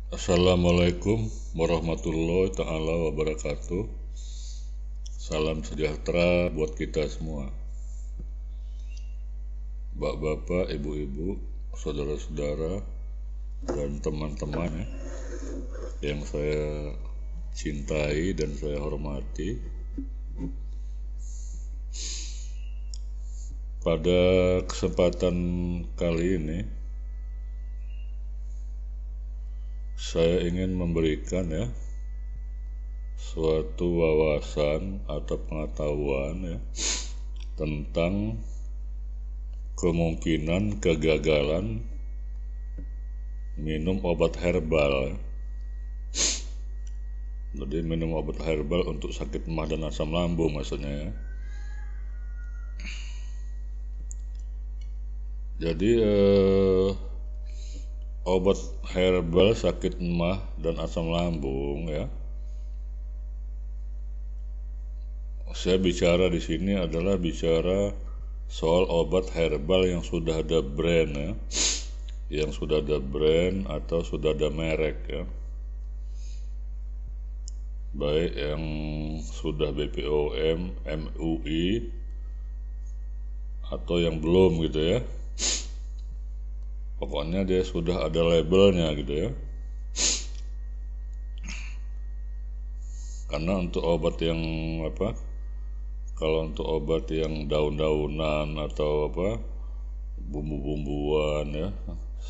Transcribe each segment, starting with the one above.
Assalamualaikum warahmatullahi ta'ala wabarakatuh. Salam sejahtera buat kita semua, bapak-bapak, ibu-ibu, saudara-saudara, dan teman-teman yang saya cintai dan saya hormati. Pada kesempatan kali ini saya ingin memberikan suatu wawasan atau pengetahuan tentang kemungkinan kegagalan minum obat herbal. Jadi minum obat herbal untuk sakit emah dan asam lambung maksudnya ya. Jadi obat herbal sakit emah dan asam lambung ya. Saya bicara di sini adalah bicara soal obat herbal yang sudah ada brand ya. Yang sudah ada brand atau sudah ada merek ya. Baik yang sudah BPOM, MUI atau yang belum gitu ya. Pokoknya dia sudah ada labelnya gitu ya. Karena untuk obat yang kalau untuk obat yang daun-daunan atau bumbu-bumbuan ya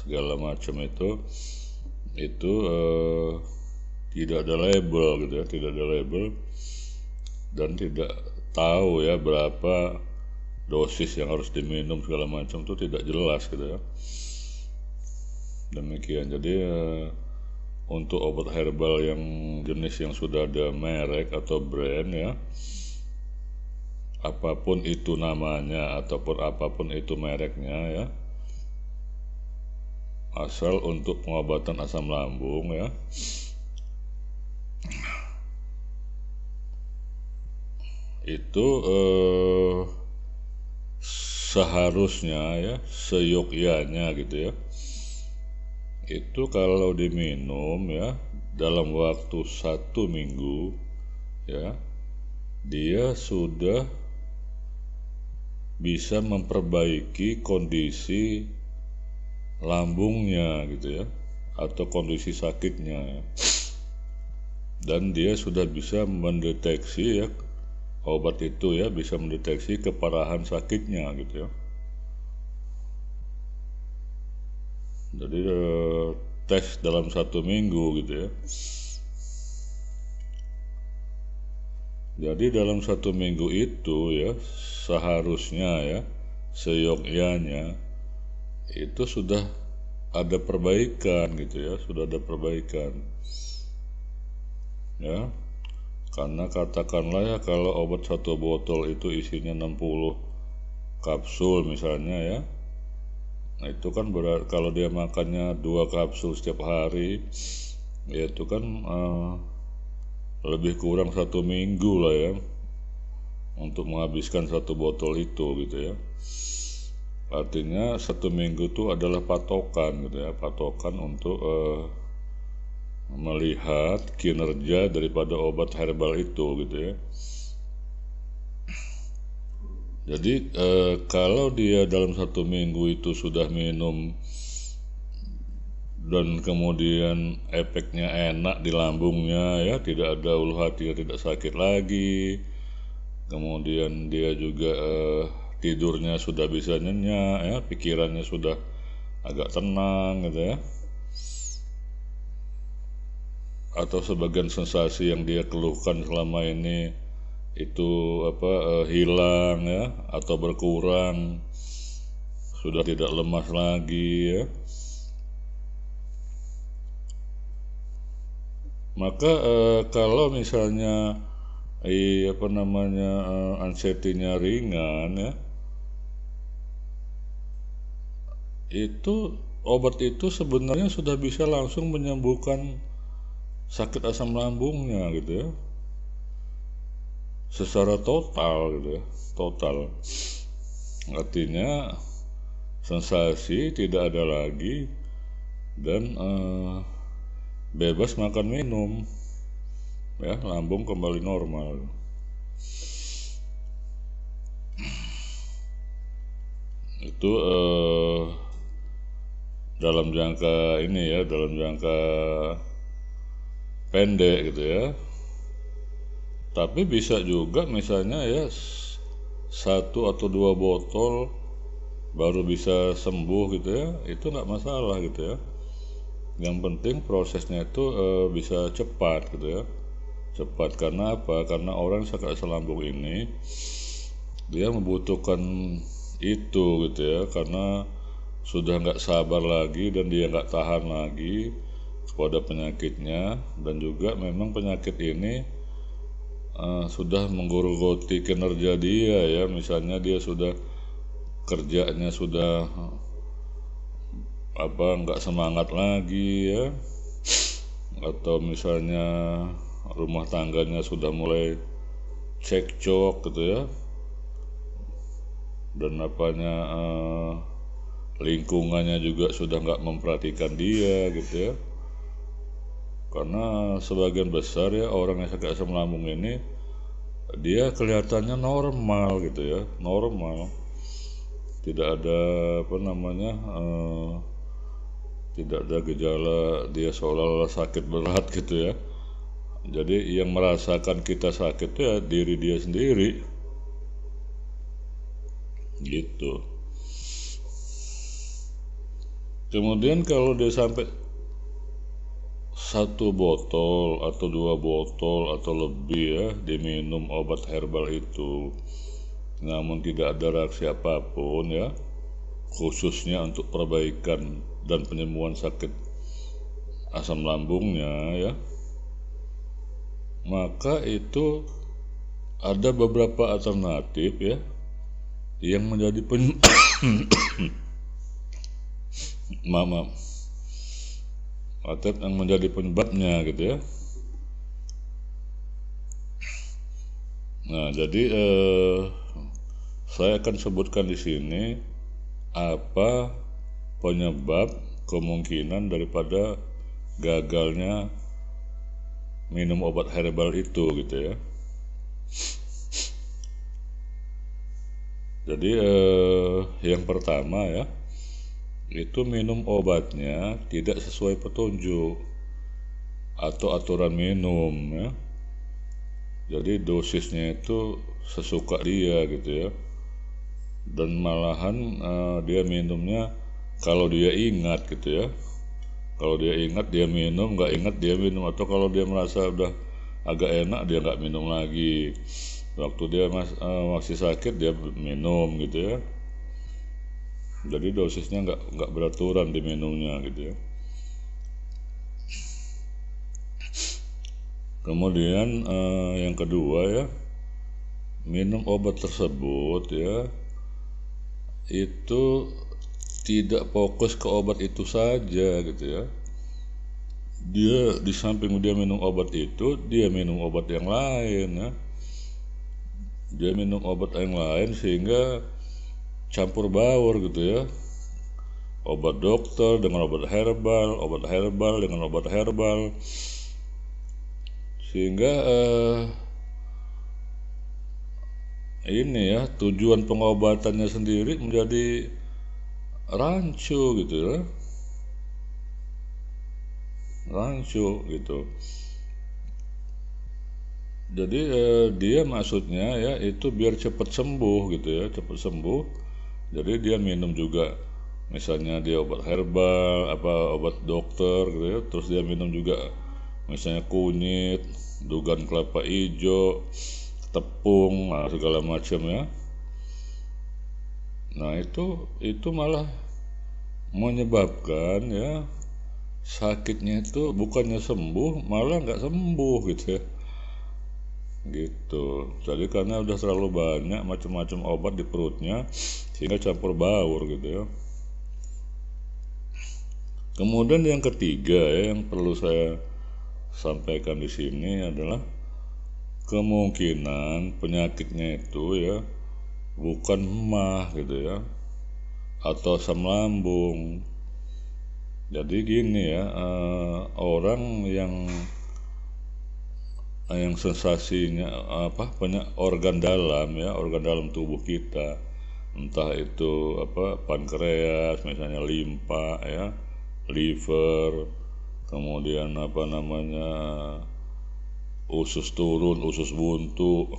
segala macam itu tidak ada label gitu ya, tidak ada label dan tidak tahu ya berapa dosis yang harus diminum segala macam, itu tidak jelas gitu ya. Demikian. Jadi untuk obat herbal yang jenis yang sudah ada merek atau brand ya, apapun itu namanya ataupun apapun itu mereknya ya, asal untuk pengobatan asam lambung ya, itu seharusnya ya, seyogyanya gitu ya, itu kalau diminum ya dalam waktu 1 minggu ya, dia sudah bisa memperbaiki kondisi lambungnya gitu ya, atau kondisi sakitnya ya. Dan dia sudah bisa mendeteksi ya, obat itu ya bisa mendeteksi keparahan sakitnya gitu ya. Jadi tes dalam 1 minggu gitu ya. Jadi dalam 1 minggu itu ya seharusnya ya, seyogyanya itu sudah ada perbaikan gitu ya, sudah ada perbaikan ya. Karena katakanlah ya kalau obat 1 botol itu isinya 60 kapsul misalnya ya, nah itu kan berarti kalau dia makannya 2 kapsul setiap hari ya itu kan lebih kurang 1 minggu lah ya untuk menghabiskan 1 botol itu gitu ya. Artinya 1 minggu itu adalah patokan gitu ya, patokan untuk melihat kinerja daripada obat herbal itu gitu ya. Jadi kalau dia dalam 1 minggu itu sudah minum dan kemudian efeknya enak di lambungnya ya, tidak ada ulu hati, tidak sakit lagi, kemudian dia juga tidurnya sudah bisa nyenyak ya, pikirannya sudah agak tenang gitu ya, atau sebagian sensasi yang dia keluhkan selama ini itu hilang ya atau berkurang, sudah tidak lemas lagi ya, maka kalau misalnya anxiety-nya ringan ya, itu obat itu sebenarnya sudah bisa langsung menyembuhkan sakit asam lambungnya gitu ya, secara total gitu ya, total. Artinya sensasi tidak ada lagi dan bebas makan minum, ya lambung kembali normal. Itu dalam jangka ini ya, dalam jangka pendek gitu ya. Tapi bisa juga misalnya ya 1 atau 2 botol baru bisa sembuh gitu ya, itu nggak masalah gitu ya. Yang penting prosesnya itu bisa cepat gitu ya. Cepat karena apa? Karena orang sakit asam lambung ini dia membutuhkan itu gitu ya, karena sudah nggak sabar lagi dan dia nggak tahan lagi kepada penyakitnya, dan juga memang penyakit ini sudah menggerogoti kinerja dia ya. Misalnya dia sudah kerjanya sudah nggak semangat lagi ya, atau misalnya rumah tangganya sudah mulai cekcok gitu ya, dan lingkungannya juga sudah nggak memperhatikan dia gitu ya. Karena sebagian besar ya orang yang sakit asam lambung ini dia kelihatannya normal gitu ya, normal, tidak ada tidak ada gejala dia seolah-olah sakit berat gitu ya. Jadi yang merasakan kita sakit ya diri dia sendiri gitu. Kemudian kalau dia sampai 1 botol atau 2 botol atau lebih ya diminum obat herbal itu, namun tidak ada reaksi apapun ya, khususnya untuk perbaikan dan penyembuhan sakit asam lambungnya ya, maka itu ada beberapa alternatif ya yang menjadi yang menjadi penyebabnya gitu ya. Nah, jadi saya akan sebutkan di sini apa penyebab kemungkinan daripada gagalnya minum obat herbal itu gitu ya. Jadi yang pertama ya, itu minum obatnya tidak sesuai petunjuk atau aturan minum ya. Jadi dosisnya itu sesuka dia gitu ya, dan malahan dia minumnya kalau dia ingat gitu ya. Kalau dia ingat dia minum, nggak ingat dia minum, atau kalau dia merasa udah agak enak dia nggak minum lagi. Waktu dia masih sakit dia minum gitu ya. Jadi dosisnya nggak beraturan diminumnya gitu ya. Kemudian yang kedua ya, minum obat tersebut ya itu tidak fokus ke obat itu saja gitu ya. Dia di samping dia minum obat itu, dia minum obat yang lain ya. Dia minum obat yang lain sehingga campur baur gitu ya. Obat dokter dengan obat herbal dengan obat herbal, sehingga ini ya tujuan pengobatannya sendiri menjadi rancu gitu ya, rancu gitu. Jadi dia maksudnya ya itu biar cepat sembuh gitu ya, cepat sembuh. Jadi dia minum juga misalnya dia obat herbal, obat dokter gitu ya, terus dia minum juga misalnya kunyit, dugan kelapa hijau, tepung, segala macam ya. Nah itu malah menyebabkan ya sakitnya itu bukannya sembuh, malah nggak sembuh gitu ya. Gitu. Jadi karena udah terlalu banyak macam-macam obat di perutnya sehingga campur baur gitu ya. Kemudian yang ketiga ya, yang perlu saya sampaikan di sini adalah kemungkinan penyakitnya itu ya bukan emah gitu ya, atau asam lambung, Jadi gini ya, orang yang sensasinya punya organ dalam ya, organ dalam tubuh kita, entah itu pankreas misalnya, limpa ya, liver, kemudian usus turun, usus buntu,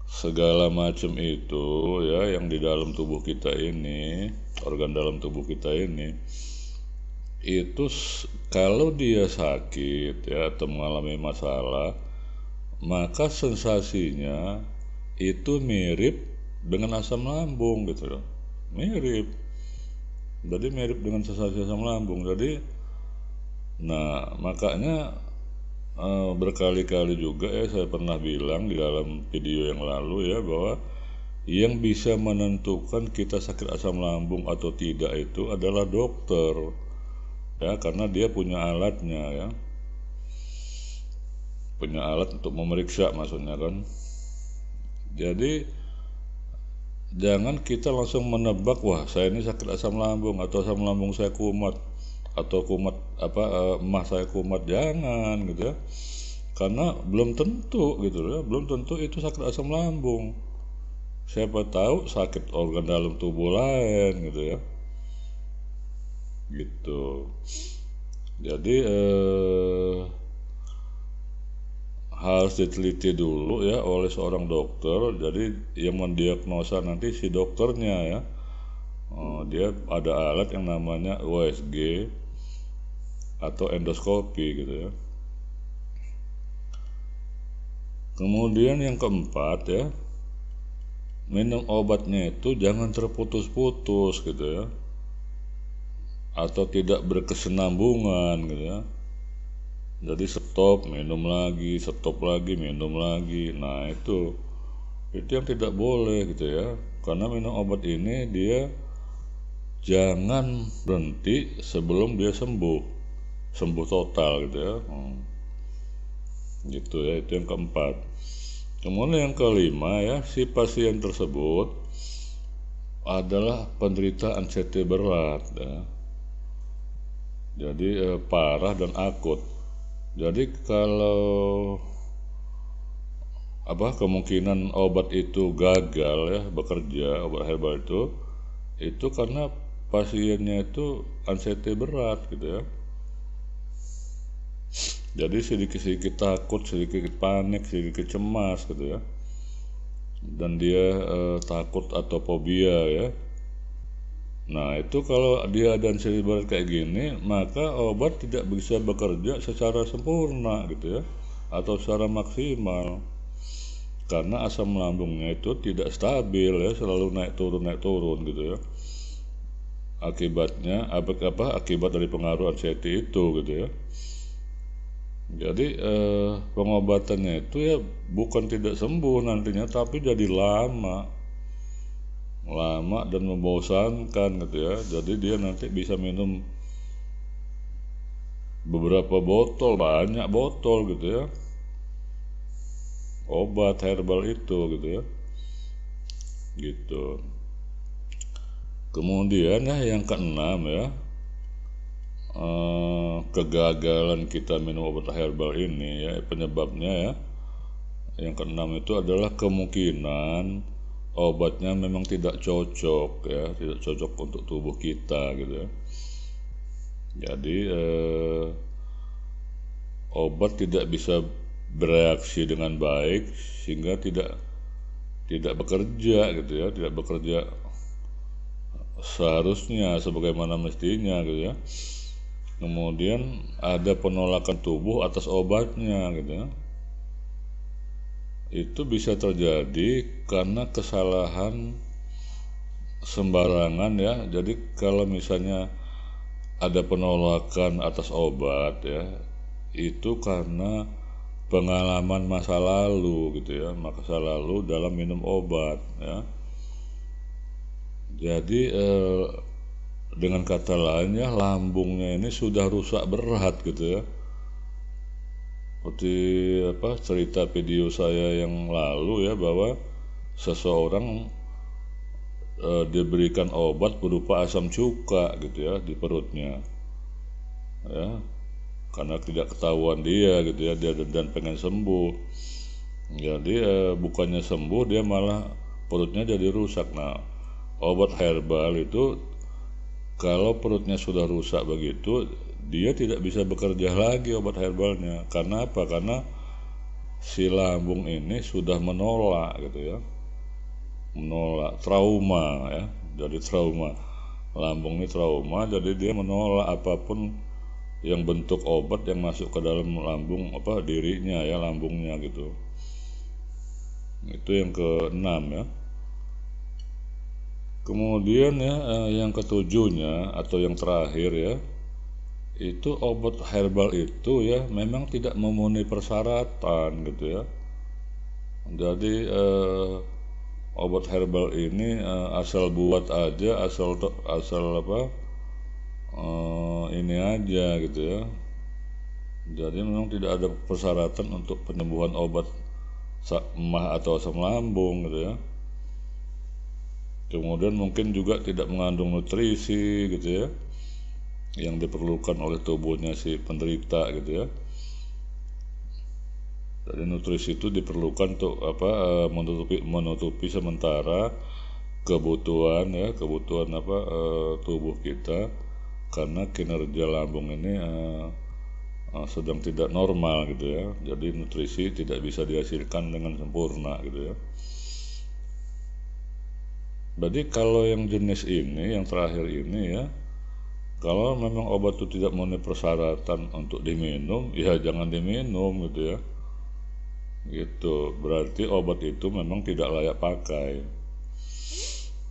segala macam itu ya yang di dalam tubuh kita ini, organ dalam tubuh kita ini, itu kalau dia sakit ya atau mengalami masalah, maka sensasinya itu mirip dengan asam lambung gitu loh. Mirip. Jadi mirip dengan sensasi asam lambung. Jadi makanya berkali-kali juga ya saya pernah bilang di dalam video yang lalu ya, bahwa yang bisa menentukan kita sakit asam lambung atau tidak itu adalah dokter ya, karena dia punya alatnya ya, punya alat untuk memeriksa maksudnya kan. Jadi jangan kita langsung menebak, wah saya ini sakit asam lambung atau asam lambung saya kumat atau kumat emah saya kumat, jangan gitu ya, karena belum tentu gitu ya, belum tentu itu sakit asam lambung. Siapa tahu sakit organ dalam tubuh lain gitu ya, gitu. Jadi harus diteliti dulu ya oleh seorang dokter. Jadi yang mendiagnosa nanti si dokternya ya. Dia ada alat yang namanya USG atau endoskopi gitu ya. Kemudian yang keempat ya, minum obatnya itu jangan terputus-putus gitu ya, atau tidak berkesinambungan gitu ya. Jadi stop minum lagi, stop lagi minum lagi. Nah itu yang tidak boleh gitu ya, karena minum obat ini dia jangan berhenti sebelum dia sembuh total gitu ya. Gitu ya, itu yang keempat. Kemudian yang kelima ya, si pasien tersebut adalah penderita anxiety berat ya. Jadi parah dan akut. Jadi kalau kemungkinan obat itu gagal ya bekerja, obat herbal itu karena pasiennya itu anxiety berat gitu ya. Jadi sedikit-sedikit takut, sedikit panik, sedikit cemas gitu ya, dan dia takut atau fobia ya. Nah itu kalau dia ada anxiety berat kayak gini, maka obat tidak bisa bekerja secara sempurna gitu ya, atau secara maksimal, karena asam lambungnya itu tidak stabil ya, selalu naik turun gitu ya. Akibatnya akibat dari pengaruh anxiety itu gitu ya. Jadi pengobatannya itu ya bukan tidak sembuh nantinya, tapi jadi lama dan membosankan gitu ya. Jadi dia nanti bisa minum beberapa botol, banyak botol gitu ya, obat herbal itu gitu ya, gitu. Kemudian ya yang keenam ya, kegagalan kita minum obat herbal ini ya, penyebabnya ya, yang keenam itu adalah kemungkinan obatnya memang tidak cocok ya, tidak cocok untuk tubuh kita gitu ya. Jadi obat tidak bisa bereaksi dengan baik sehingga tidak bekerja gitu ya, tidak bekerja seharusnya sebagaimana mestinya gitu ya. Kemudian ada penolakan tubuh atas obatnya gitu ya. Itu bisa terjadi karena kesalahan sembarangan ya. Jadi kalau misalnya ada penolakan atas obat ya, itu karena pengalaman masa lalu gitu ya, masa lalu dalam minum obat ya. Jadi dengan kata lain ya, lambungnya ini sudah rusak berat gitu ya. Seperti cerita video saya yang lalu ya, bahwa seseorang diberikan obat berupa asam cuka gitu ya di perutnya ya, karena tidak ketahuan dia gitu ya, dia dan pengen sembuh. Jadi bukannya sembuh, dia malah perutnya jadi rusak. Nah, obat herbal itu kalau perutnya sudah rusak begitu, dia tidak bisa bekerja lagi obat herbalnya. Karena apa? Karena si lambung ini sudah menolak gitu ya, menolak, trauma ya, jadi trauma, lambung ini trauma, jadi dia menolak apapun yang bentuk obat yang masuk ke dalam lambung dirinya ya, lambungnya gitu. Itu yang keenam ya. Kemudian ya yang ketujuhnya atau yang terakhir ya, itu obat herbal itu ya memang tidak memenuhi persyaratan gitu ya. Jadi obat herbal ini asal buat aja, asal ini aja gitu ya. Jadi memang tidak ada persyaratan untuk penyembuhan obat emah atau asam lambung gitu ya. Kemudian mungkin juga tidak mengandung nutrisi gitu ya, yang diperlukan oleh tubuhnya si penderita gitu ya. Jadi nutrisi itu diperlukan untuk menutupi sementara kebutuhan tubuh kita, karena kinerja lambung ini sedang tidak normal gitu ya. Jadi nutrisi tidak bisa dihasilkan dengan sempurna gitu ya. Jadi kalau yang jenis ini, yang terakhir ini ya, kalau memang obat itu tidak memenuhi persyaratan untuk diminum, ya jangan diminum gitu ya. Gitu, berarti obat itu memang tidak layak pakai.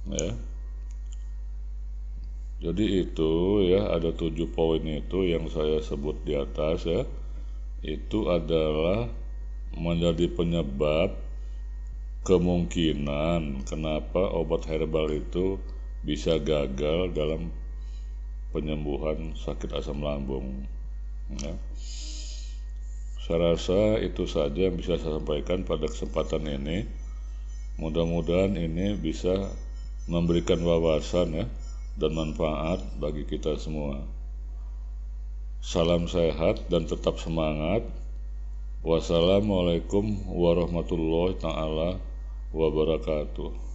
Ya. Jadi itu ya, ada 7 poin itu yang saya sebut di atas ya. Itu adalah menjadi penyebab kemungkinan kenapa obat herbal itu bisa gagal dalam penyembuhan sakit asam lambung ya. Saya rasa itu saja yang bisa saya sampaikan pada kesempatan ini. Mudah-mudahan ini bisa memberikan wawasan ya dan manfaat bagi kita semua. Salam sehat dan tetap semangat. Wassalamualaikum warahmatullahi taala wabarakatuh.